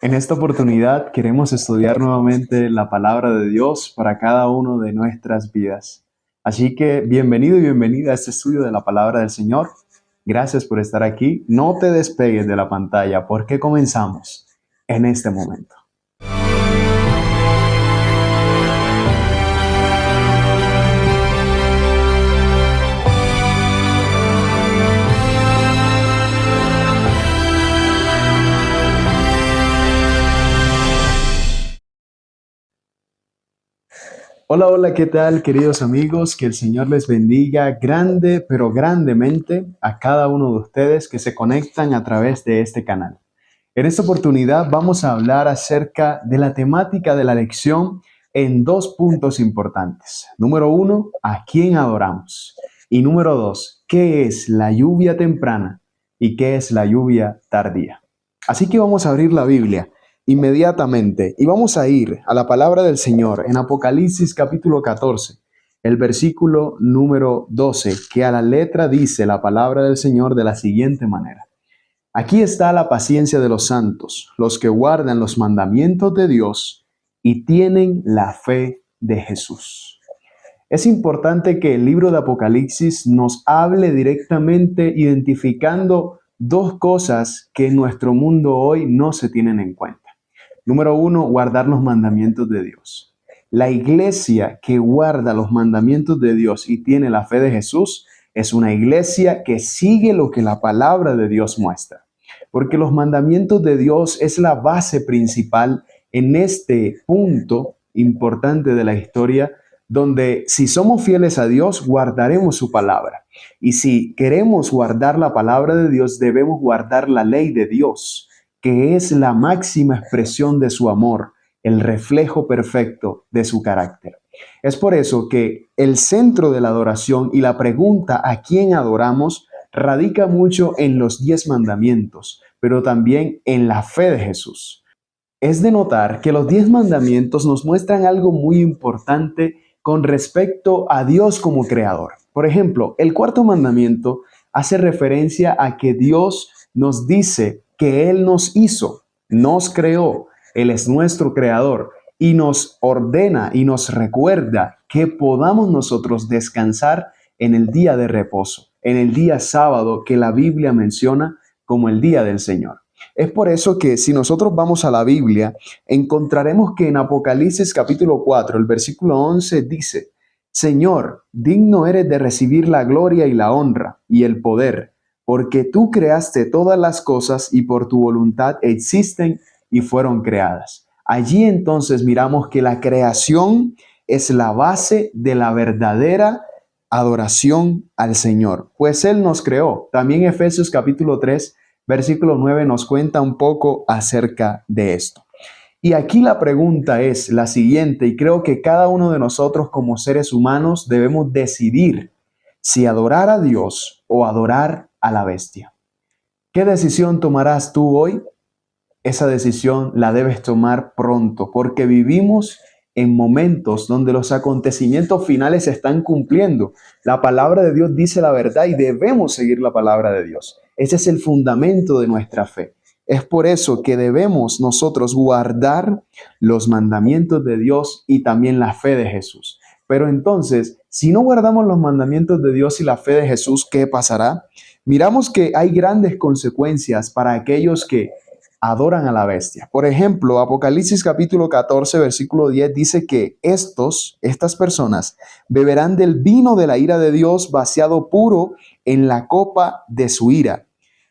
En esta oportunidad queremos estudiar nuevamente la palabra de Dios para cada uno de nuestras vidas. Así que bienvenido y bienvenida a este estudio de la palabra del Señor. Gracias por estar aquí. No te despegues de la pantalla porque comenzamos en este momento. Hola, hola, ¿qué tal, queridos amigos? Que el Señor les bendiga grande, pero grandemente a cada uno de ustedes que se conectan a través de este canal. En esta oportunidad vamos a hablar acerca de la temática de la lección en dos puntos importantes. Número uno, ¿a quién adoramos? Y número dos, ¿qué es la lluvia temprana y qué es la lluvia tardía? Así que vamos a abrir la Biblia inmediatamente y vamos a ir a la palabra del Señor en Apocalipsis capítulo 14, el versículo número 12, que a la letra dice la palabra del Señor de la siguiente manera. Aquí está la paciencia de los santos, los que guardan los mandamientos de Dios y tienen la fe de Jesús. Es importante que el libro de Apocalipsis nos hable directamente identificando dos cosas que en nuestro mundo hoy no se tienen en cuenta. Número uno, guardar los mandamientos de Dios. La iglesia que guarda los mandamientos de Dios y tiene la fe de Jesús es una iglesia que sigue lo que la palabra de Dios muestra. Porque los mandamientos de Dios es la base principal en este punto importante de la historia, donde si somos fieles a Dios, guardaremos su palabra. Y si queremos guardar la palabra de Dios, debemos guardar la ley de Dios, que es la máxima expresión de su amor, el reflejo perfecto de su carácter. Es por eso que el centro de la adoración y la pregunta ¿a quién adoramos? Radica mucho en los 10 mandamientos, pero también en la fe de Jesús. Es de notar que los 10 mandamientos nos muestran algo muy importante con respecto a Dios como creador. Por ejemplo, el cuarto mandamiento hace referencia a que Dios nos dice que Él nos hizo, nos creó, Él es nuestro creador y nos ordena y nos recuerda que podamos nosotros descansar en el día de reposo, en el día sábado que la Biblia menciona como el día del Señor. Es por eso que si nosotros vamos a la Biblia, encontraremos que en Apocalipsis capítulo 4, el versículo 11 dice, Señor, digno eres de recibir la gloria y la honra y el poder, porque tú creaste todas las cosas y por tu voluntad existen y fueron creadas. Allí entonces miramos que la creación es la base de la verdadera adoración al Señor, pues Él nos creó. También Efesios capítulo 3, versículo 9 nos cuenta un poco acerca de esto. Y aquí la pregunta es la siguiente, y creo que cada uno de nosotros como seres humanos debemos decidir si adorar a Dios o adorar a la bestia. ¿Qué decisión tomarás tú hoy? Esa decisión la debes tomar pronto, porque vivimos en momentos donde los acontecimientos finales se están cumpliendo. La palabra de Dios dice la verdad y debemos seguir la palabra de Dios. Ese es el fundamento de nuestra fe. Es por eso que debemos nosotros guardar los mandamientos de Dios y también la fe de Jesús. Pero entonces, si no guardamos los mandamientos de Dios y la fe de Jesús, ¿qué pasará? Miramos que hay grandes consecuencias para aquellos que adoran a la bestia. Por ejemplo, Apocalipsis capítulo 14, versículo 10 dice que estas personas beberán del vino de la ira de Dios vaciado puro en la copa de su ira.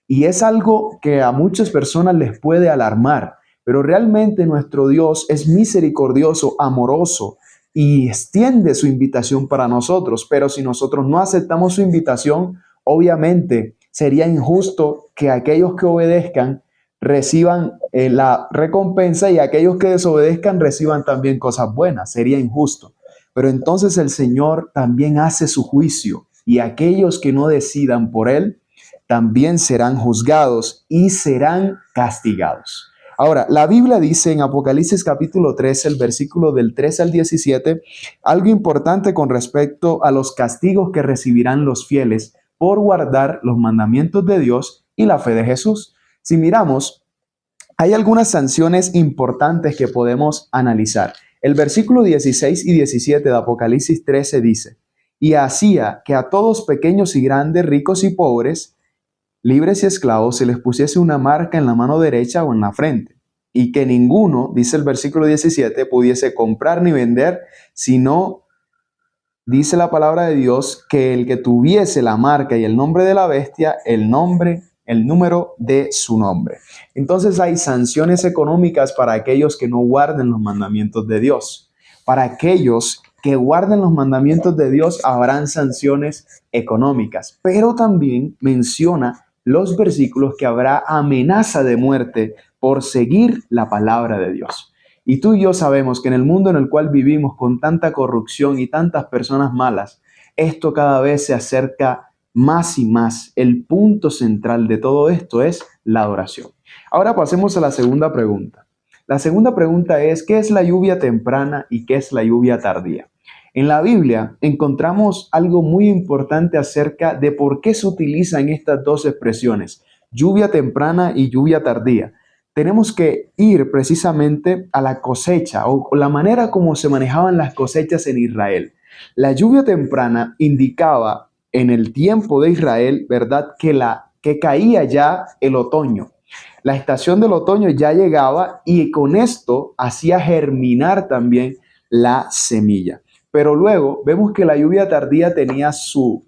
Y es algo que a muchas personas les puede alarmar, pero realmente nuestro Dios es misericordioso, amoroso y extiende su invitación para nosotros. Pero si nosotros no aceptamos su invitación, obviamente sería injusto que aquellos que obedezcan reciban la recompensa y aquellos que desobedezcan reciban también cosas buenas. Sería injusto. Pero entonces el Señor también hace su juicio y aquellos que no decidan por Él también serán juzgados y serán castigados. Ahora, la Biblia dice en Apocalipsis capítulo 13, el versículo del 13 al 17, algo importante con respecto a los castigos que recibirán los fieles por guardar los mandamientos de Dios y la fe de Jesús. Si miramos, Hay algunas sanciones importantes que podemos analizar. El versículo 16 y 17 de Apocalipsis 13 dice, y hacía que a todos pequeños y grandes, ricos y pobres, libres y esclavos, se les pusiese una marca en la mano derecha o en la frente, y que ninguno, dice el versículo 17, pudiese comprar ni vender, sino, dice la palabra de Dios, que el que tuviese la marca y el nombre de la bestia, el número de su nombre. Entonces hay sanciones económicas para aquellos que no guarden los mandamientos de Dios. Para aquellos que guarden los mandamientos de Dios habrán sanciones económicas, pero también menciona los versículos que habrá amenaza de muerte por seguir la palabra de Dios. Y tú y yo sabemos que en el mundo en el cual vivimos con tanta corrupción y tantas personas malas, esto cada vez se acerca más y más. El punto central de todo esto es la adoración. Ahora pasemos a la segunda pregunta. La segunda pregunta es, ¿qué es la lluvia temprana y qué es la lluvia tardía? En la Biblia encontramos algo muy importante acerca de por qué se utilizan estas dos expresiones, lluvia temprana y lluvia tardía. Tenemos que ir precisamente a la cosecha o la manera como se manejaban las cosechas en Israel. La lluvia temprana indicaba en el tiempo de Israel, ¿verdad? Que caía ya el otoño. La estación del otoño ya llegaba y con esto hacía germinar también la semilla. Pero luego vemos que la lluvia tardía tenía su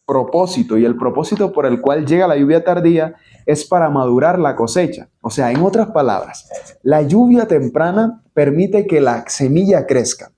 propósito y el propósito por el cual llega la lluvia tardía es para madurar la cosecha. O sea, en otras palabras, la lluvia temprana permite que la semilla crezca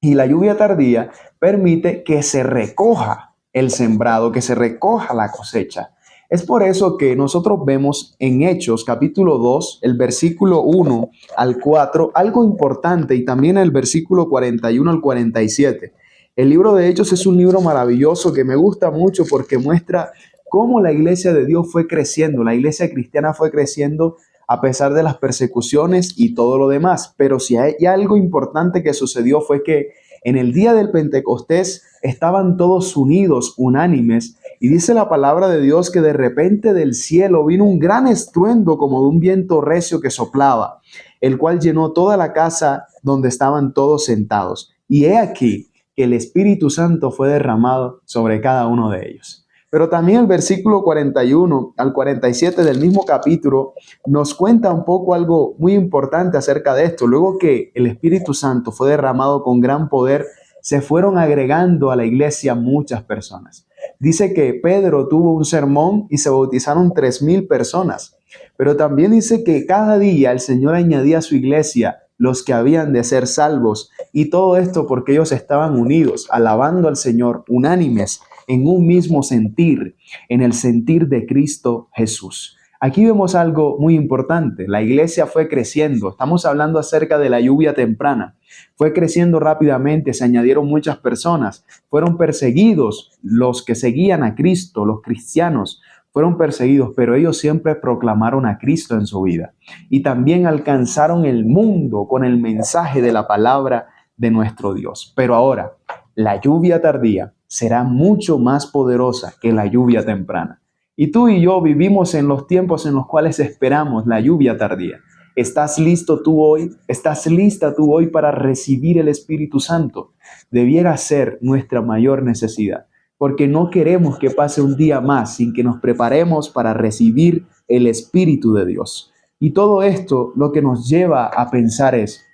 y la lluvia tardía permite que se recoja el sembrado, que se recoja la cosecha. Es por eso que nosotros vemos en Hechos capítulo 2, el versículo 1 al 4, algo importante y también el versículo 41 al 47. El libro de Hechos es un libro maravilloso que me gusta mucho porque muestra cómo la iglesia de Dios fue creciendo, la iglesia cristiana fue creciendo a pesar de las persecuciones y todo lo demás. Pero si hay algo importante que sucedió fue que en el día del Pentecostés estaban todos unidos, unánimes, y dice la palabra de Dios que de repente del cielo vino un gran estruendo como de un viento recio que soplaba, el cual llenó toda la casa donde estaban todos sentados. Y he aquí que el Espíritu Santo fue derramado sobre cada uno de ellos. Pero también el versículo 41 al 47 del mismo capítulo nos cuenta un poco algo muy importante acerca de esto. Luego que el Espíritu Santo fue derramado con gran poder, se fueron agregando a la iglesia muchas personas. Dice que Pedro tuvo un sermón y se bautizaron 3,000 personas. Pero también dice que cada día el Señor añadía a su iglesia los que habían de ser salvos. Y todo esto porque ellos estaban unidos, alabando al Señor, unánimes, en un mismo sentir, en el sentir de Cristo Jesús. Aquí vemos algo muy importante. La iglesia fue creciendo. Estamos hablando acerca de la lluvia temprana. Fue creciendo rápidamente, se añadieron muchas personas. Fueron perseguidos los que seguían a Cristo, los cristianos. Fueron perseguidos, pero ellos siempre proclamaron a Cristo en su vida. Y también alcanzaron el mundo con el mensaje de la palabra de nuestro Dios. Pero ahora, la lluvia tardía será mucho más poderosa que la lluvia temprana. Y tú y yo vivimos en los tiempos en los cuales esperamos la lluvia tardía. ¿Estás listo tú hoy? ¿Estás lista tú hoy para recibir el Espíritu Santo? Debiera ser nuestra mayor necesidad, porque no queremos que pase un día más sin que nos preparemos para recibir el Espíritu de Dios. Y todo esto lo que nos lleva a pensar es,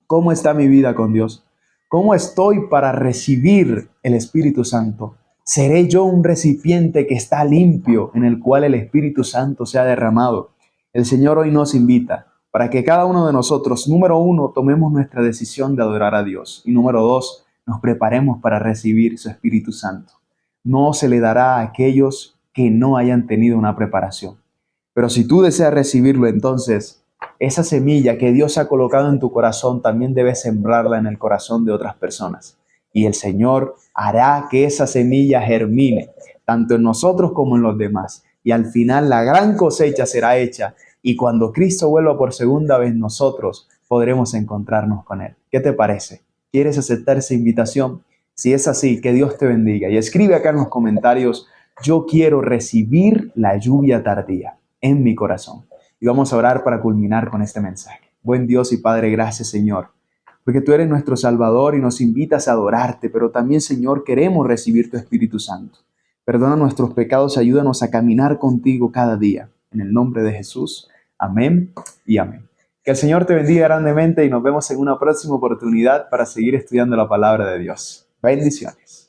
¿cómo está mi vida con Dios? ¿Cómo estoy para recibir el Espíritu Santo? ¿Seré yo un recipiente que está limpio en el cual el Espíritu Santo se ha derramado? El Señor hoy nos invita para que cada uno de nosotros, número uno, tomemos nuestra decisión de adorar a Dios y número dos, nos preparemos para recibir su Espíritu Santo. No se le dará a aquellos que no hayan tenido una preparación. Pero si tú deseas recibirlo, entonces esa semilla que Dios ha colocado en tu corazón también debes sembrarla en el corazón de otras personas. Y el Señor hará que esa semilla germine, tanto en nosotros como en los demás. Y al final la gran cosecha será hecha. Y cuando Cristo vuelva por segunda vez, nosotros podremos encontrarnos con Él. ¿Qué te parece? ¿Quieres aceptar esa invitación? Si es así, que Dios te bendiga. Y escribe acá en los comentarios, yo quiero recibir la lluvia tardía en mi corazón. y vamos a orar para culminar con este mensaje. Buen Dios y Padre, gracias Señor, porque tú eres nuestro Salvador y nos invitas a adorarte, pero también Señor queremos recibir tu Espíritu Santo. Perdona nuestros pecados, ayúdanos a caminar contigo cada día. En el nombre de Jesús, amén y amén. Que el Señor te bendiga grandemente y nos vemos en una próxima oportunidad para seguir estudiando la palabra de Dios. Bendiciones.